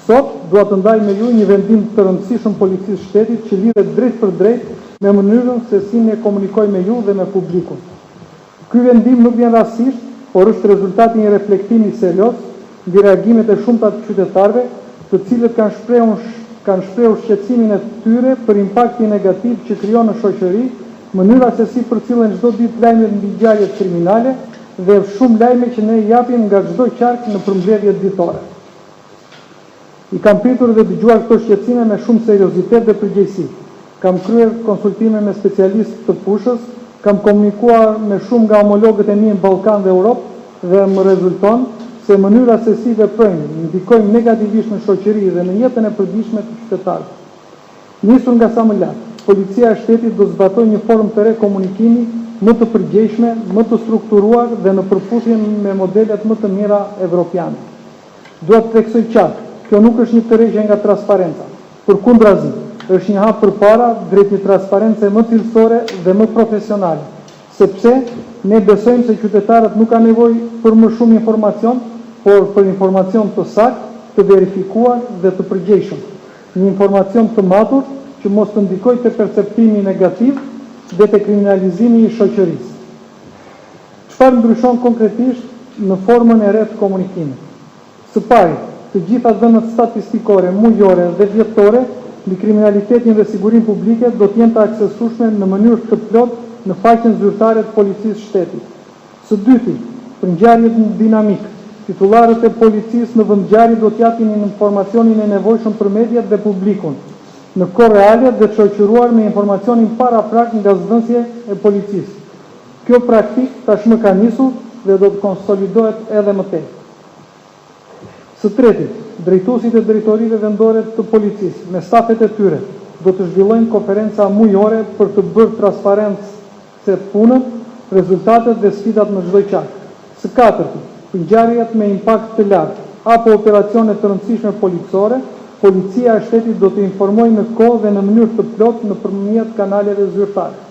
Sot, dua të ndaj me ju një vendim të rëndësishëm policisë shtetit që lidhet drejt për drejt me mënyrën se si ne komunikoj me ju dhe me publikun. Ky vendim nuk vjen rastësisht, por është rezultati një reflektimi serioz mbi reagimet e shumta të qytetarëve, të cilët kanë shprehur shqetësimin e tyre për impaktin negativ që krijon në shoqëri mënyra se si përcillen çdo ditë lajmet mbi ngjarje kriminale dhe shumë lajme që ne i japim nga çdo qark në përmbledhjet ditore. I kam pritur dhe dëgjuar këto shqetësime me shumë seriozitet dhe përgjegjësi. Kam kryer konsultime me specialistë të fushës, kam komunikuar me shumë nga homologët e mi në Ballkan dhe Europë dhe më rezulton se mënyra se si veprojnë ndikojnë negativisht në shoqëri dhe në jetën e përditshme të qytetarëve. Nisur nga sa më lart, policia e shtetit do zbatojë një formë të re komunikimi më të përgjegjshme, më të strukturuar dhe në përputhje me modelet më të mira evropiane. Dua të theksoj qartë, kjo nuk është një tërheqje nga transparenca. Përkundrazi, është një hap përpara drejt një transparence më cilësore dhe më profesionale, sepse ne besojmë se qytetarët nuk kanë nevojë për më shumë informacion, por për informacion të saktë, të verifikuar dhe të përgjegjshëm. Një informacion të matur që mos të ndikojë te perceptimi negativ dhe te kriminalizimi i shoqërisë. Çfarë ndryshon konkretisht në formën e re të komunikimit? Së pari, të gjitha dhënat statistikore, mujore dhe vjetore mbi kriminalitetin dhe sigurinë publike do të jenë të aksesueshme në mënyrë të plotë në faqen zyrtare të policisë shtetit. Së dyti, për ngjarjet dinamik, titullarët e policisë në vend ngjarje do të japin informacionin e nevojshëm për mediat dhe publikun, në kohë reale dhe të shoqëruar me informacionin paraprak nga zëdhënësje e policisë. Kjo praktik tashmë ka nisur dhe do të konsolidohet edhe më tej. Së treti, drejtuesit e drejtorive vendore të policisë me stafet e tyre do të zhvillojnë konferenca mujore për të bërë transparente punën, rezultatet dhe sfidat në çdo qark. Së katërti, për ngjarjet me impakt të lartë apo operacione të rëndësishme policore, policia e shtetit do të informojë në kohë dhe në mënyrë të plotë nëpërmjet kanaleve zyrtare.